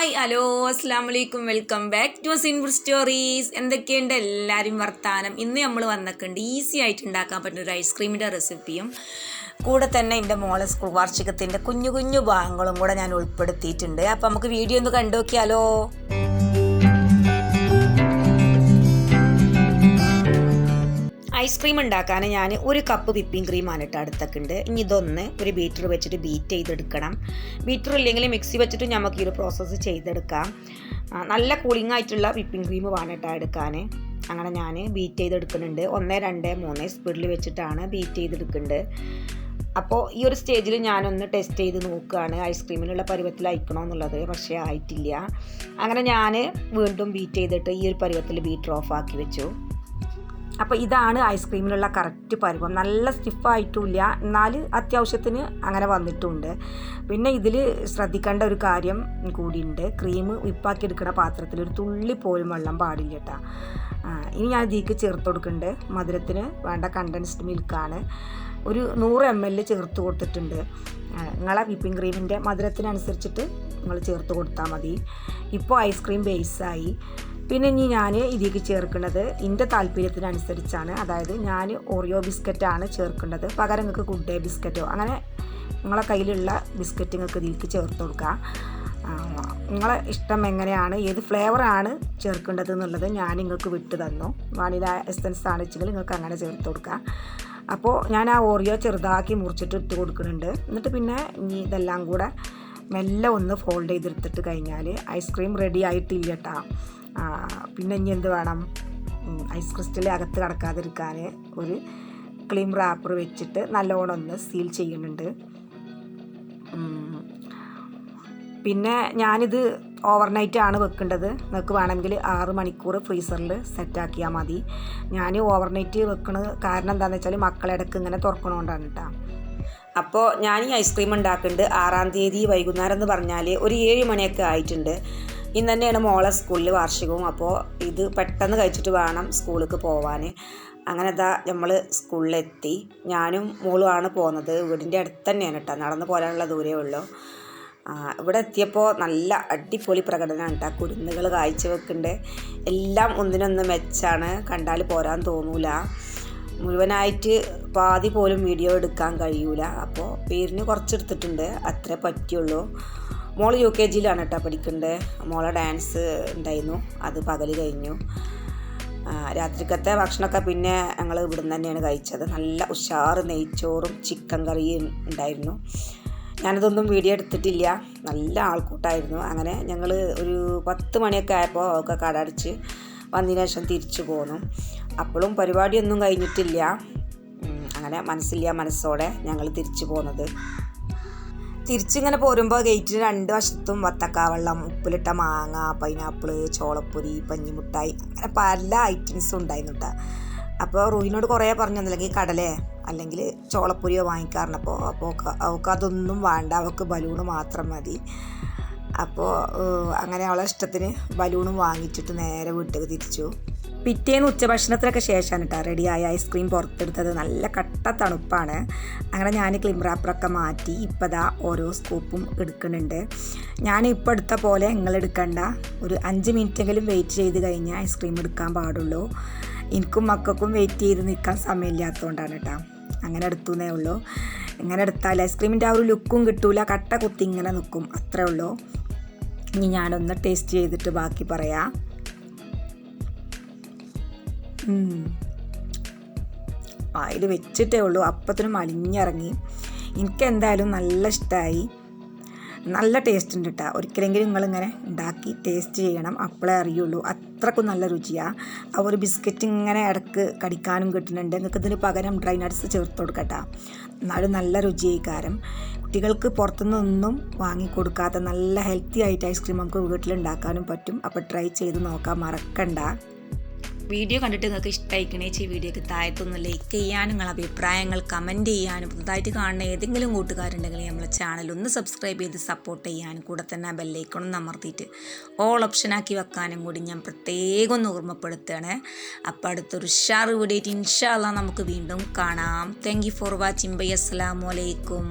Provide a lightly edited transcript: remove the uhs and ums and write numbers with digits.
Hi hello അസ്സാം വലൈക്കും welcome back to sinful stories. എന്തൊക്കെയുണ്ട് എല്ലാവരും വർത്താനം? ഇന്ന് നമ്മൾ വന്നിട്ടുണ്ട് ഈസി ആയിട്ട് ഉണ്ടാക്കാൻ പറ്റുന്ന ഒരു ഐസ്ക്രീമിൻ്റെ റെസിപ്പിയും കൂടെ തന്നെ എൻ്റെ മോളെ സ്കൂൾ വാർഷികത്തിൻ്റെ കുഞ്ഞു കുഞ്ഞു ഭാഗങ്ങളും കൂടെ ഞാൻ ഉൾപ്പെടുത്തിയിട്ടുണ്ട്. അപ്പോൾ നമുക്ക് വീഡിയോ ഒന്ന് കണ്ടു നോക്കിയാലോ. ഐസ്ക്രീം ഉണ്ടാക്കാൻ ഞാൻ ഒരു കപ്പ് വിപ്പിംഗ് ക്രീമാണ് ഇട്ട് അടുത്തൊക്കെയുണ്ട്. ഇനി ഇതൊന്ന് ഒരു ബീറ്റർ വെച്ചിട്ട് ബീറ്റ് ചെയ്തെടുക്കണം. ബീറ്റർ ഇല്ലെങ്കിൽ മിക്സി വെച്ചിട്ട് നമുക്ക് ഈ ഒരു പ്രോസസ്സ് ചെയ്തെടുക്കാം. നല്ല കൂളിംഗ് ആയിട്ടുള്ള വിപ്പിംഗ് ക്രീം വേണം ഇട്ട് എടുക്കാൻ. അങ്ങനെ ഞാൻ ബീറ്റ് ചെയ്തെടുക്കുന്നുണ്ട്. 1 2 3 സ്പീഡിൽ വെച്ചിട്ടാണ് ബീറ്റ് ചെയ്തെടുക്കുന്നുണ്ട്. അപ്പോൾ ഈ ഒരു സ്റ്റേജിൽ ഞാനൊന്ന് ടെസ്റ്റ് ചെയ്ത് നോക്കുകയാണ് ഐസ്ക്രീമിനുള്ള പരുവത്തിൽ അയക്കണോ എന്നുള്ളത്. പക്ഷേ ആയിട്ടില്ല. അങ്ങനെ ഞാൻ വീണ്ടും ബീറ്റ് ചെയ്തിട്ട് ഈ ഒരു പരുവത്തിൽ ബീറ്റർ ഓഫ് ആക്കി വെച്ചു. അപ്പോൾ ഇതാണ് ഐസ്ക്രീമിനുള്ള കറക്റ്റ് പരുവം. നല്ല സ്റ്റിഫായിട്ടുമില്ല, എന്നാൽ അത്യാവശ്യത്തിന് അങ്ങനെ വന്നിട്ടുണ്ട്. പിന്നെ ഇതിൽ ശ്രദ്ധിക്കേണ്ട ഒരു കാര്യം കൂടിയുണ്ട്. ക്രീം വിപ്പാക്കി എടുക്കുന്ന പാത്രത്തിൽ ഒരു തുള്ളി പോലും വെള്ളം പാടില്ല കേട്ടോ. ഇനി ഞാൻ ഇതിലേക്ക് ചേർത്ത് കൊടുക്കുന്നുണ്ട്. മധുരത്തിന് വേണ്ട കണ്ടൻസ്ഡ് മിൽക്കാണ്. ഒരു 100 ml ചേർത്ത് കൊടുത്തിട്ടുണ്ട്. നിങ്ങളെ വിപ്പിംഗ് ക്രീമിൻ്റെ മധുരത്തിനനുസരിച്ചിട്ട് നിങ്ങൾ ചേർത്ത് കൊടുത്താൽ മതി. ഇപ്പോൾ ഐസ്ക്രീം ബേസായി. പിന്നെ ഇനി ഞാൻ ഇതിലേക്ക് ചേർക്കുന്നത് എൻ്റെ താല്പര്യത്തിനനുസരിച്ചാണ്. അതായത് ഞാൻ ഓറിയോ ബിസ്ക്കറ്റാണ് ചേർക്കേണ്ടത്. പകരം നിങ്ങൾക്ക് ഗുഡ് ഡേ ബിസ്ക്കറ്റോ അങ്ങനെ നിങ്ങളെ കയ്യിലുള്ള ബിസ്ക്കറ്റ് നിങ്ങൾക്ക് ഇതിലേക്ക് ചേർത്ത് കൊടുക്കുക. നിങ്ങളെ ഇഷ്ടം എങ്ങനെയാണ്, ഏത് ഫ്ലേവറാണ് ചേർക്കേണ്ടത് എന്നുള്ളത് ഞാൻ നിങ്ങൾക്ക് വിട്ടു തന്നു. വാനില എസൻസ് ആണ് വെച്ചെങ്കിൽ നിങ്ങൾക്ക് അങ്ങനെ ചേർത്ത് കൊടുക്കുക. അപ്പോൾ ഞാൻ ആ ഓറിയോ ചെറുതാക്കി മുറിച്ചിട്ട് ഇട്ട് കൊടുക്കുന്നുണ്ട്. എന്നിട്ട് പിന്നെ ഇനി ഇതെല്ലാം കൂടെ മെല്ലെ ഒന്ന് ഫോൾഡ് ചെയ്തെടുത്തിട്ട് കഴിഞ്ഞാൽ ഐസ്ക്രീം റെഡി ആയിട്ടില്ല കേട്ടോ. പിന്നെ ഇനി എന്ത് വേണം, ഐസ് ക്രിസ്റ്റൽ അകത്ത് കിടക്കാതിരിക്കാൻ ഒരു ക്രീം റാപ്പർ വെച്ചിട്ട് നല്ലോണം ഒന്ന് സീൽ ചെയ്യുന്നുണ്ട്. പിന്നെ ഞാനിത് ഓവർനൈറ്റാണ് വെക്കേണ്ടത്. നിങ്ങൾക്ക് വേണമെങ്കിൽ 6 മണിക്കൂർ ഫ്രീസറിൽ സെറ്റാക്കിയാൽ മതി. ഞാൻ ഓവർനൈറ്റ് വെക്കുന്നത് കാരണം എന്താണെന്ന് വെച്ചാൽ മക്കളിടക്ക് ഇങ്ങനെ തുറക്കണോണ്ടാണ് കേട്ടോ. അപ്പോൾ ഞാൻ ഈ ഐസ്ക്രീം ഉണ്ടാക്കുന്നുണ്ട് 6-ാം തീയതി വൈകുന്നേരം എന്ന് പറഞ്ഞാൽ ഒരു 7 മണിയൊക്കെ ആയിട്ടുണ്ട്. ഇന്ന് തന്നെയാണ് മോളെ സ്കൂളിൽ വാർഷികവും. അപ്പോൾ ഇത് പെട്ടെന്ന് കഴിച്ചിട്ട് വേണം സ്കൂളിലേക്ക് പോവാൻ. അങ്ങനെ നമ്മൾ സ്കൂളിലെത്തി. ഞാനും മോളുമാണ് പോകുന്നത്. വീടിൻ്റെ അടുത്ത് തന്നെയാണ് കേട്ടോ, നടന്ന് പോരാനുള്ള ദൂരമേ ഉള്ളൂ. ഇവിടെ എത്തിയപ്പോൾ നല്ല അടിപൊളി പ്രകടനമാണ് കേട്ടോ. കുരുന്നുകൾ കാഴ്ച വെക്കുന്നുണ്ട്. എല്ലാം ഒന്നിനൊന്ന് മെച്ചാണ്. കണ്ടാൽ പോരാൻ തോന്നൂല. മുഴുവനായിട്ട് പാതി പോലും വീഡിയോ എടുക്കാൻ കഴിയൂല. അപ്പോൾ പേരിന് കുറച്ചെടുത്തിട്ടുണ്ട്, അത്രേ പറ്റുള്ളൂ. മോൾ UKGയിലാണ് കേട്ടോ പഠിക്കുന്നത്. മോളെ ഡാൻസ് ഉണ്ടായിരുന്നു, അത് പകൽ കഴിഞ്ഞു. രാത്രിക്കത്തെ ഭക്ഷണമൊക്കെ പിന്നെ ഞങ്ങൾ ഇവിടുന്ന് തന്നെയാണ് കഴിച്ചത്. നല്ല ഉഷാറ് നെയ്ച്ചോറും ചിക്കൻ കറിയും ഉണ്ടായിരുന്നു. ഞാനതൊന്നും വീഡിയോ എടുത്തിട്ടില്ല. നല്ല ആൾക്കൂട്ടായിരുന്നു. അങ്ങനെ ഞങ്ങൾ ഒരു 10 മണിയൊക്കെ ആയപ്പോൾ ഒക്കെ കട അടച്ച് വന്നതിന് ശേഷം തിരിച്ചു പോന്നു. അപ്പോഴും പരിപാടിയൊന്നും കഴിഞ്ഞിട്ടില്ല. അങ്ങനെ മനസ്സോടെ ഞങ്ങൾ തിരിച്ചു പോകുന്നത്. തിരിച്ചിങ്ങനെ പോരുമ്പോൾ ഗേറ്റിന് 2 വശത്തും വത്തക്കാവെള്ളം, ഉപ്പിലിട്ട മാങ്ങ, പൈനാപ്പിൾ, ചോളപ്പൊരി, പഞ്ഞിമുട്ടായി, അങ്ങനെ പല ഐറ്റംസും ഉണ്ടായിരുന്നു കേട്ടോ. അപ്പോൾ റൂഹിനോട് കുറേ പറഞ്ഞു അല്ലെങ്കിൽ കടലേ അല്ലെങ്കിൽ ചോളപ്പൊരിയോ വാങ്ങിക്കാറുണ്ടപ്പോൾ അവൾക്ക് അതൊന്നും വേണ്ട, അവൾക്ക് ബലൂണ് മാത്രം മതി. അപ്പോൾ അങ്ങനെ അവളെ ഇഷ്ടത്തിന് ബലൂണും വാങ്ങിച്ചിട്ട് നേരെ വീട്ടിലേക്ക് തിരിച്ചു. പിറ്റേന്ന് ഉച്ചഭക്ഷണത്തിനൊക്കെ ശേഷമാണ് കേട്ടോ റെഡിയായ ഐസ്ക്രീം പുറത്തെടുത്തത്. നല്ല കട്ട തണുപ്പാണ്. അങ്ങനെ ഞാൻ ക്രീം റാപ്പറൊക്കെ മാറ്റി ഇപ്പോൾ ദാ ഓരോ സ്കൂപ്പും എടുക്കുന്നുണ്ട്. ഞാൻ ഇപ്പോൾ എടുത്ത പോലെ നിങ്ങൾ എടുക്കണ്ട. ഒരു 5 മിനിറ്റെങ്കിലും വെയിറ്റ് ചെയ്ത് കഴിഞ്ഞാൽ ഐസ്ക്രീം എടുക്കാൻ പാടുള്ളൂ. എനിക്കും മക്കൾക്കും വെയിറ്റ് ചെയ്ത് നിൽക്കാൻ സമയമില്ലാത്തതുകൊണ്ടാണ് കേട്ടോ അങ്ങനെ എടുത്തുന്നേ ഉള്ളൂ. ഇങ്ങനെ എടുത്താൽ ഐസ്ക്രീമിൻ്റെ ആ ഒരു ലുക്കും കിട്ടൂല, കട്ട കുത്തി ഇങ്ങനെ നിൽക്കും, അത്രേ ഉള്ളൂ. ഇനി ഞാനൊന്ന് ടേസ്റ്റ് ചെയ്തിട്ട് ബാക്കി പറയാം. അതിൽ വെച്ചിട്ടേ ഉള്ളൂ, അപ്പത്തിനും അലിഞ്ഞിറങ്ങി. എനിക്കെന്തായാലും നല്ല ഇഷ്ടമായി. നല്ല ടേസ്റ്റ് ഉണ്ട് കേട്ടോ. ഒരിക്കലെങ്കിലും നിങ്ങളിങ്ങനെ ഉണ്ടാക്കി ടേസ്റ്റ് ചെയ്യണം, അപ്പോഴേ അറിയുള്ളൂ. അത്രക്കും നല്ല രുചിയാണ്. ആ ഒരു ബിസ്ക്കറ്റ് ഇങ്ങനെ ഇടക്ക് കടിക്കാനും കിട്ടുന്നുണ്ട്. നിങ്ങൾക്ക് ഇതിന് പകരം ഡ്രൈ നട്ട്സ് ചേർത്ത് കൊടുക്കട്ടോ, എന്നാലും നല്ല രുചിയായിക്കാരം. കുട്ടികൾക്ക് പുറത്തുനിന്നൊന്നും വാങ്ങിക്കൊടുക്കാത്ത നല്ല ഹെൽത്തി ആയിട്ട് ഐസ്ക്രീം നമുക്ക് വീട്ടിലുണ്ടാക്കാനും പറ്റും. അപ്പോൾ ട്രൈ ചെയ്ത് നോക്കാൻ മറക്കണ്ട. വീഡിയോ കണ്ടിട്ട് നിങ്ങൾക്ക് ഇഷ്ടമായിക്കണേച്ച് വീഡിയോക്ക് താഴത്തൊന്ന് ലൈക്ക് ചെയ്യാനും നിങ്ങളുടെ അഭിപ്രായങ്ങൾ കമൻറ്റ് ചെയ്യാനും പുതുതായിട്ട് കാണുന്ന ഏതെങ്കിലും കൂട്ടുകാരുണ്ടെങ്കിൽ നമ്മളെ ചാനൽ ഒന്ന് സബ്സ്ക്രൈബ് ചെയ്ത് സപ്പോർട്ട് ചെയ്യാനും കൂടെ തന്നെ ആ ബെല്ലൈക്കണൊന്ന് അമർത്തിയിട്ട് ഓൾ ഓപ്ഷനാക്കി വെക്കാനും കൂടി ഞാൻ പ്രത്യേകം ഒന്ന് ഓർമ്മപ്പെടുത്തുകയാണ്. അപ്പോൾ അടുത്തൊരു ഉഷാർ വീഡിയോ ഇൻഷാ അല്ലാഹ് നമുക്ക് വീണ്ടും കാണാം. Thank you for watching. Bye. അസ്സലാമു അലൈക്കും.